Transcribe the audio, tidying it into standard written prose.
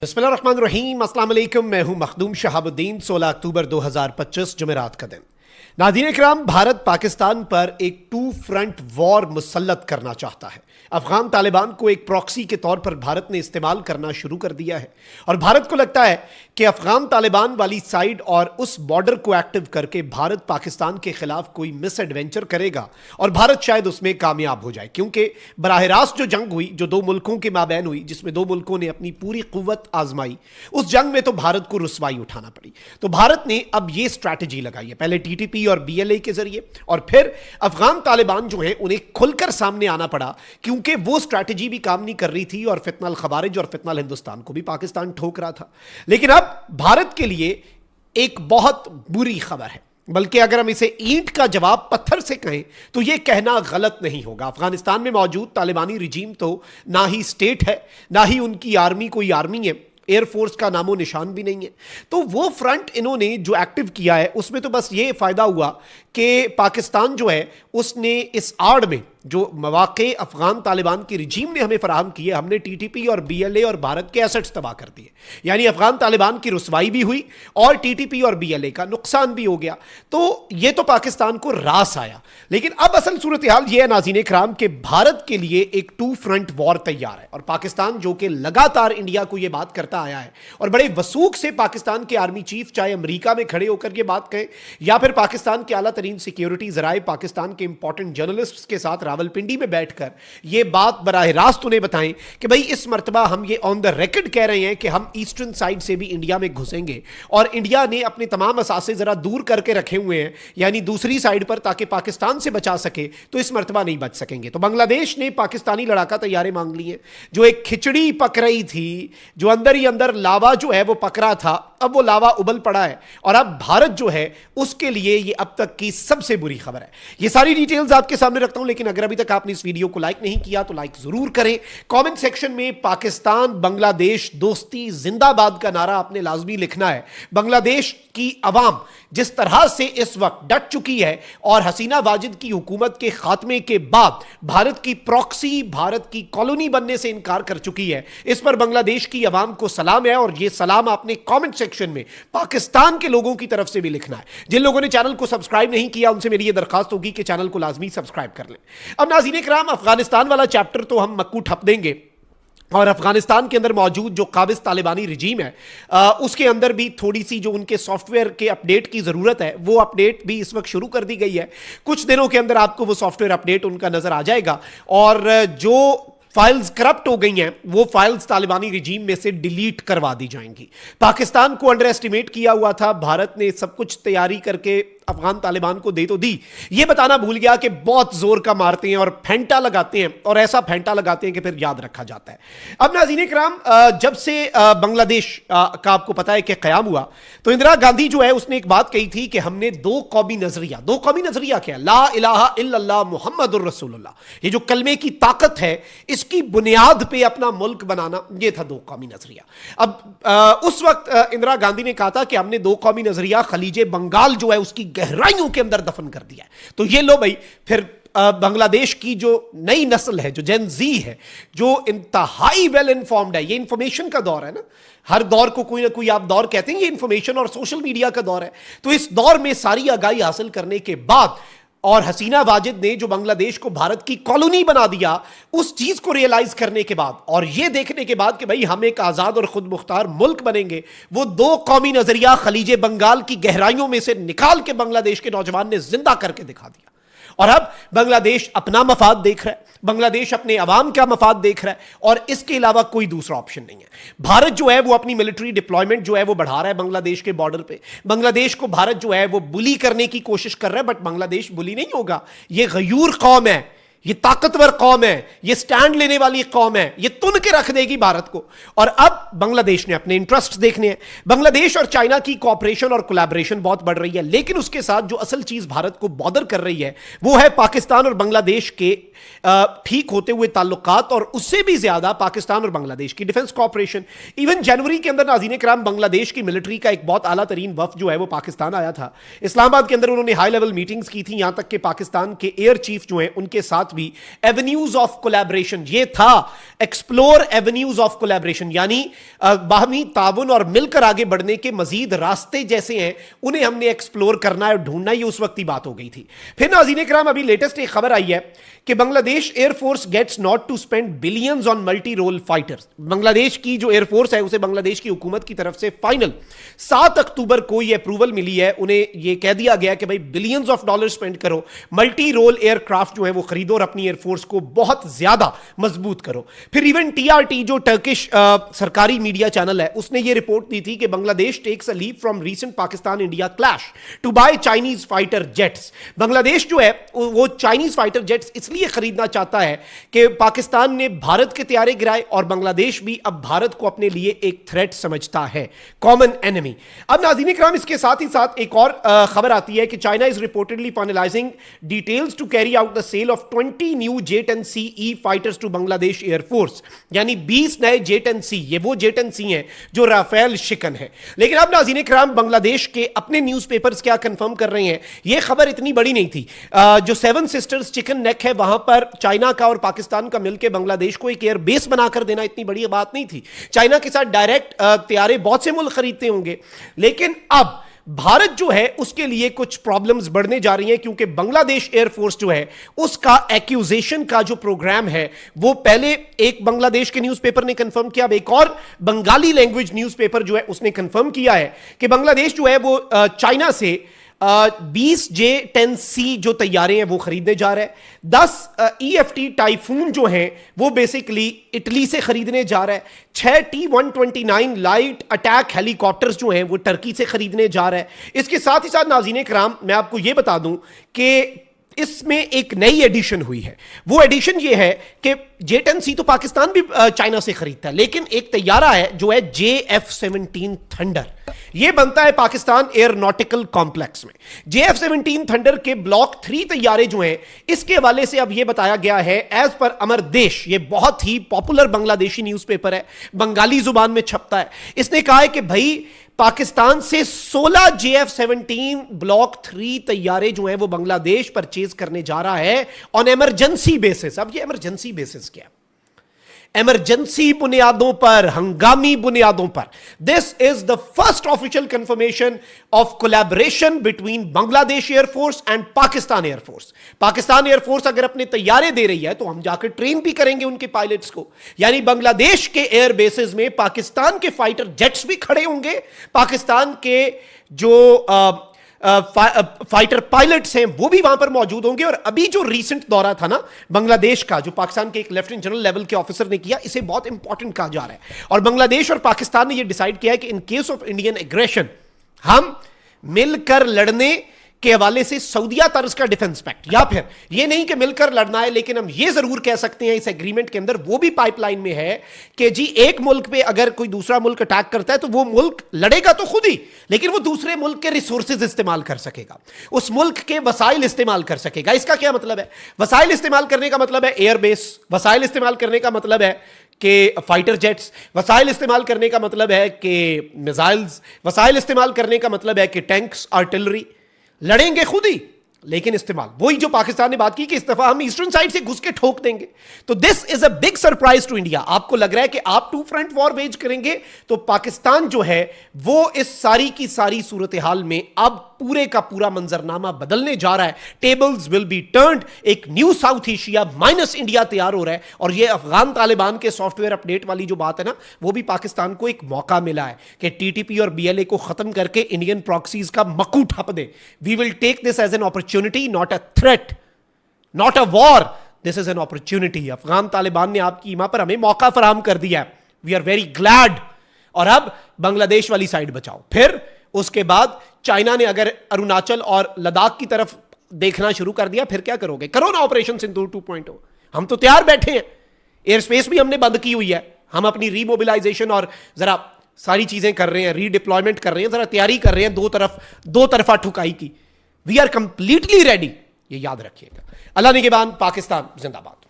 बिस्मिल्लाहिर्रहमानिर्रहीम, अस्सलाम वालेकुम। मैं हूं मखदूम शहाबुद्दीन। 16 अक्टूबर 2025 जुमेरात का दिन। नाज़रीन इकराम, भारत पाकिस्तान पर एक टू फ्रंट वॉर मुसल्लत करना चाहता है। अफगान तालिबान को एक प्रॉक्सी के तौर पर भारत ने इस्तेमाल करना शुरू कर दिया है और भारत को लगता है कि अफगान तालिबान वाली साइड और उस बॉर्डर को एक्टिव करके भारत पाकिस्तान के खिलाफ कोई मिस एडवेंचर करेगा और भारत शायद उसमें कामयाब हो जाए, क्योंकि बराह रास्त जो जंग हुई, जो दो मुल्कों के माबैन हुई, जिसमें दो मुल्कों ने अपनी पूरी कुव्वत आजमाई, उस जंग में तो भारत को रुसवाई उठाना पड़ी। तो भारत ने अब यह स्ट्रैटेजी लगाई है, पहले टीटीपी और बीएलए के जरिए, और फिर अफगान तालिबान जो है उन्हें खुलकर सामने आना पड़ा, क्योंकि वो स्ट्रैटेजी भी काम नहीं कर रही थी और फितनल खवारिज और फितनल हिंदुस्तान को भी पाकिस्तान ठोक रहा था। लेकिन अब भारत के लिए एक बहुत बुरी खबर है, बल्कि अगर हम इसे ईंट का जवाब पत्थर से कहें तो यह कहना गलत नहीं होगा। अफगानिस्तान में मौजूद तालिबानी रिजीम तो ना ही स्टेट है, ना ही उनकी आर्मी कोई आर्मी है, एयरफोर्स का नामो निशान भी नहीं है। तो वो फ्रंट इन्होंने जो एक्टिव किया है उसमें तो बस ये फायदा हुआ कि पाकिस्तान जो है उसने इस आड़ में जो मौके अफगान तालिबान की रिजीम ने हमें फराहम किए, हमने टीटीपी और बीएलए और भारत के एसेट्स तबाह कर दिए। यानी अफगान तालिबान की रुसवाई भी हुई और टीटीपी और बीएलए का नुकसान भी हो गया। तो ये तो पाकिस्तान को रास आया। लेकिन अब असल सूरत हाल यह है नाज़रीन इकराम कि भारत के लिए एक टू फ्रंट वॉर तैयार है और पाकिस्तान जो कि लगातार इंडिया को यह बात करता आया है और बड़े वसूख से पाकिस्तान के आर्मी चीफ चाहे अमेरिका में खड़े होकर यह बात कहें या फिर पाकिस्तान के आला तरीन सिक्योरिटी जराए पाकिस्तान के इंपॉर्टेंट जर्नलिस्ट के साथ रावलपिंडी में बैठकर यह बात बराह रास्त उन्हें बताएं कि भाई इस मर्तबा हम ये ऑन द रिकॉर्ड कह रहे हैं कि हम ईस्टर्न साइड से भी इंडिया में घुसेंगे और इंडिया ने अपने तमाम असासे जरा दूर करके रखे हुए हैं, यानी दूसरी साइड पर, ताकि पाकिस्तान से बचा सके। तो इस मर्तबा नहीं बच सकेंगे। तो बांग्लादेश ने पाकिस्तानी लड़ाका तैयारे मांग ली हैं। जो एक खिचड़ी पक रही थी, जो अंदर ही अंदर लावा जो है वो पक रहा था, अब वो लावा उबल पड़ा है और अब भारत जो है उसके लिए ये अब तक की सबसे बुरी खबर है। ये सारी डिटेल्स आपके सामने रखता हूं, लेकिन अगर अभी तक आपने इस वीडियो को लाइक नहीं किया तो लाइक जरूर करें। कमेंट सेक्शन में पाकिस्तान बांग्लादेश दोस्ती जिंदाबाद का नारा आपने लाजमी लिखना है। बांग्लादेश की अवाम जिस तरह से इस वक्त डट चुकी है और हसीना वाजिद की हुकूमत के खात्मे के बाद भारत की प्रॉक्सी, भारत की कॉलोनी बनने से इनकार कर चुकी है, इस पर बांग्लादेश की अवाम को सलाम है और यह सलाम आपने कमेंट सेक्शन में पाकिस्तान के लोगों की तरफ से भी लिखना है। जिन लोगों ने चैनल को सब्सक्राइब नहीं किया उनसे मेरी यह दरखास्त होगी कि चैनल को लाजमी सब्सक्राइब कर लें। अब नाज़रीन इकराम, अफगानिस्तान वाला चैप्टर तो हम मक्कू ठप देंगे और अफगानिस्तान के अंदर मौजूद जो काबिज तालिबानी रिजीम है उसके अंदर भी थोड़ी सी जो उनके सॉफ्टवेयर के अपडेट की ज़रूरत है वो अपडेट भी इस वक्त शुरू कर दी गई है। कुछ दिनों के अंदर आपको वो सॉफ्टवेयर अपडेट उनका नज़र आ जाएगा और जो फाइल्स करप्ट हो गई हैं वो फाइल्स तालिबानी रिजीम में से डिलीट करवा दी जाएंगी। पाकिस्तान को अंडर एस्टिमेट किया हुआ था, भारत ने सब कुछ तैयारी करके अफगान तालिबान को दे तो दी, ये बताना भूल गया कि बहुत जोर का मारते हैं और फेंटा लगाते हैं और ऐसा फेंटा लगाते हैं कि फिर याद रखा जाता है। अब नाज़रीन इकराम, जब से बांग्लादेश का आपको पता है कि क़याम हुआ तो इंदिरा गांधी जो है उसने एक बात कही थी कि हमने दो कौमी नजरिया क्या है, ला इलाहा इल्लल्लाह मुहम्मदुर रसूलुल्लाह, ये जो कलमे की ताकत है इसकी बुनियाद पे अपना मुल्क बनाना, ये था दो कौमी नजरिया। अब उस वक्त इंदिरा गांधी ने कहा था कि हमने दो कौमी नजरिया खलीजे बंगाल जो है उसकी गहराइयों के अंदर दफन कर दिया है। तो ये लो भाई, फिर बांग्लादेश की जो नई नस्ल है, जो जेन जी है, जो इंतहाई वेल इन्फॉर्म्ड है, ये इंफॉर्मेशन का दौर है ना, हर दौर को कोई ना कोई आप दौर कहते हैं, ये इंफॉर्मेशन और सोशल मीडिया का दौर है। तो इस दौर में सारी आगाही हासिल करने के बाद और हसीना वाजिद ने जो बांग्लादेश को भारत की कॉलोनी बना दिया, उस चीज को रियलाइज करने के बाद और यह देखने के बाद कि भाई हम एक आजाद और खुद मुख्तार मुल्क बनेंगे, वो दो कौमी नजरिया खलीजे बंगाल की गहराइयों में से निकाल के बांग्लादेश के नौजवान ने जिंदा करके दिखा दिया। और अब बांग्लादेश अपना मफाद देख रहा है, बांग्लादेश अपने अवाम का मफाद देख रहा है और इसके अलावा कोई दूसरा ऑप्शन नहीं है। भारत जो है वो अपनी मिलिट्री डिप्लॉयमेंट जो है वो बढ़ा रहा है बांग्लादेश के बॉर्डर पे। बांग्लादेश को भारत जो है वो बुली करने की कोशिश कर रहा है, बट बांग्लादेश बुली नहीं होगा। ये गयूर कौम है, ये ताकतवर कौम है, ये स्टैंड लेने वाली कौम है, ये तुन के रख देगी भारत को। और अब बांग्लादेश ने अपने इंटरेस्ट देखने हैं। बांग्लादेश और चाइना की कोऑपरेशन और कोलैबोरेशन बहुत बढ़ रही है, लेकिन उसके साथ जो असल चीज भारत को बॉदर कर रही है वो है पाकिस्तान और बांग्लादेश के ठीक होते हुए ताल्लुकात और उससे भी ज्यादा पाकिस्तान और बांग्लादेश की डिफेंस कोऑपरेशन। इवन जनवरी के अंदर नाज़रीन इकराम बांग्लादेश की मिलिट्री का एक बहुत आला तरीन वफ्द जो है वो पाकिस्तान आया था। इस्लामाबाद के अंदर उन्होंने हाई लेवल मीटिंग्स की थी, यहां तक कि पाकिस्तान के एयर चीफ जो है उनके साथ साथ भी एवेन्यूज ऑफ कोलैबोरेशन, ये था एक्सप्लोर एवेन्यूज ऑफ कोलैबोरेशन, यानी बाहमी ताउन और मिलकर आगे बढ़ने के मजीद रास्ते जैसे हैं उन्हें हमने एक्सप्लोर करना है और ढूंढना, ये उस वक्त ही बात हो गई थी। फिर नाज़रीन इकराम, अभी लेटेस्ट एक खबर आई है कि Bangladesh air force gets not to spend billions on multi role fighters. Bangladesh की जो एयरफोर्स है उसे बांग्लादेश की हुकूमत की तरफ से फाइनल 7 अक्टूबर को यह अप्रूवल मिली है, उन्हें यह कह दिया गया कि भाई बिलियंस ऑफ डॉलर स्पेंड करो, मल्टी रोल एयरक्राफ्ट जो है वो खरीदो और अपनी एयरफोर्स को बहुत ज्यादा मजबूत करो। फिर इवन टीआरटी जो टर्किश सरकारी मीडिया चैनल है उसने यह रिपोर्ट दी थी कि Bangladesh takes a leaf from recent Pakistan India clash to buy Chinese fighter jets. Bangladesh जो है वो चाइनीज फाइटर जेट्स इसलिए खरीदना चाहता है कि पाकिस्तान ने भारत के तैयारे गिराए और बांग्लादेश भी अब भारत को अपने लिए एक थ्रेट समझता है, कॉमन एनिमी। अब नाज़रीन इकराम, इसके साथ ही साथ एक और खबर आती है कि China is reportedly finalising details to carry out the sale of 20 new J-10C fighters to Bangladesh air force, यानी 20 नए J-10C, ये वो J-10C हैं जो राफेल शिकन है। लेकिन अब नाज़रीन इकराम, बांग्लादेश के अपने न्यूज़पेपर्स क्या कंफर्म कर रहे हैं, ये खबर इतनी बड़ी नहीं थी। जो 7 सिस्टर्स चिकन नेक है वहां पर चाइना का और पाकिस्तान का मिलकर बांग्लादेश को एक एयर बेस बनाकर देना इतनी बड़ी बात नहीं थी। चाइना के साथ डायरेक्ट तैयारे बहुत से मुल्क खरीदते होंगे, लेकिन अब भारत जो है उसके लिए कुछ प्रॉब्लम्स बढ़ने जा रही हैं, क्योंकि बांग्लादेश एयरफोर्स जो है उसका एक्यूजेशन का जो प्रोग्राम है वो पहले एक बांग्लादेश के न्यूज़पेपर ने कंफर्म किया, अब एक और बंगाली लैंग्वेज न्यूज़पेपर जो है उसने कंफर्म किया है कि बांग्लादेश जो है वो चाइना से 20 J-10C जो तैयारे हैं वो खरीदने जा रहा है। 10 EFT टाइफून जो हैं वो बेसिकली इटली से खरीदने जा रहा है। 6 T-129 लाइट अटैक हेलीकॉप्टर्स जो हैं वो टर्की से खरीदने जा रहा है। इसके साथ ही साथ नाज़रीन इकराम, मैं आपको ये बता दूं कि इसमें एक नई एडिशन हुई है। वो एडिशन ये है कि J-10C तो पाकिस्तान भी चाइना से खरीदता है, लेकिन एक तैयारा है जो है JF-17 थंडर, ये बनता है पाकिस्तान एयरोनॉटिकल कॉम्प्लेक्स में। JF-17 थंडर के ब्लॉक 3 तैयारे जो हैं इसके हवाले से अब यह बताया गया है, एज पर अमर देश, ये बहुत ही पॉपुलर बांग्लादेशी न्यूज़पेपर है, बंगाली जुबान में छपता है। इसने कहा है कि भाई पाकिस्तान से 16 JF-17 ब्लॉक 3 तैयारे जो हैं वो बांग्लादेश परचेज करने जा रहा है ऑन इमरजेंसी बेसिस। अब ये इमरजेंसी बेसिस क्या है? इमरजेंसी बुनियादों पर, हंगामी बुनियादों पर। This is the first official confirmation of collaboration between Bangladesh air force and Pakistan air force. Pakistan air force अगर अपने तैयारे दे रही है तो हम जाकर ट्रेन भी करेंगे उनके पायलट्स को, यानी बांग्लादेश के एयर बेसेस में पाकिस्तान के फाइटर जेट्स भी खड़े होंगे, पाकिस्तान के जो फाइटर पायलट्स हैं वो भी वहां पर मौजूद होंगे। और अभी जो रीसेंट दौरा था ना बांग्लादेश का, जो पाकिस्तान के एक लेफ्टिनेंट जनरल लेवल के ऑफिसर ने किया, इसे बहुत इंपॉर्टेंट कहा जा रहा है। और बांग्लादेश और पाकिस्तान ने यह डिसाइड किया है कि in case of Indian aggression हम मिलकर लड़ने के हवाले से सऊदिया तर्ज का डिफेंस पैक्ट, या फिर यह नहीं कि मिलकर लड़ना है, लेकिन हम यह जरूर कह सकते हैं इस एग्रीमेंट के अंदर वो भी पाइपलाइन में है कि जी एक मुल्क पे अगर कोई दूसरा मुल्क अटैक करता है तो वो मुल्क लड़ेगा तो खुद ही, लेकिन वो दूसरे मुल्क के रिसोर्सेज इस्तेमाल कर सकेगा, उस मुल्क के वसाइल इस्तेमाल कर सकेगा। इसका क्या मतलब है? वसाइल इस्तेमाल करने का मतलब है एयरबेस, वसाइल इस्तेमाल करने का मतलब है कि फाइटर जेट्स, वसाइल इस्तेमाल करने का मतलब है कि मिसाइल्स, वसाइल इस्तेमाल करने का मतलब है कि टैंक्स, आर्टिलरी। लड़ेंगे खुद ही, लेकिन इस्तेमाल वही जो पाकिस्तान ने बात की कि इस दफा हम ईस्टर्न साइड से घुस के ठोक देंगे। तो this is a big surprise to India. आपको लग रहा है कि आप 2 फ्रंट वॉर वेज करेंगे, तो पाकिस्तान जो है वो इस सारी की सारी सूरत हाल में अब पूरे का पूरा मंजरनामा बदलने जा रहा है। Tables will be turned. एक new South Asia minus India तैयार हो रहा है। और ये अफगान तालिबान के सॉफ्टवेयर अपडेट वाली जो बात है ना, वो भी पाकिस्तान को एक मौका मिला है कि टीटीपी और बीएलए को खत्म करके इंडियन प्रॉक्सीज का मक्कू ठप दे। We will take this as an opportunity, not a threat, not a war, this is an opportunity. Afghan Taliban ने आपकी ईमा पर हमें मौका फराहम कर दिया है। We are very glad. और अब बांग्लादेश वाली साइड बचाओ। फिर उसके बाद चाइना ने अगर अरुणाचल और लद्दाख की तरफ देखना शुरू कर दिया, फिर क्या करोगे? करो ना ऑपरेशन सिंदूर 2.0। हम तो तैयार बैठे हैं, एयर स्पेस भी हमने बंद की हुई है, हम अपनी रीमोबिलाइजेशन और जरा सारी चीजें कर रहे हैं, रीडिप्लॉयमेंट कर रहे हैं, जरा तैयारी कर रहे हैं दो तरफा ठुकाई की। वी आर कंप्लीटली रेडी, ये याद रखिएगा। अल्लाह निगहबान, पाकिस्तान जिंदाबाद।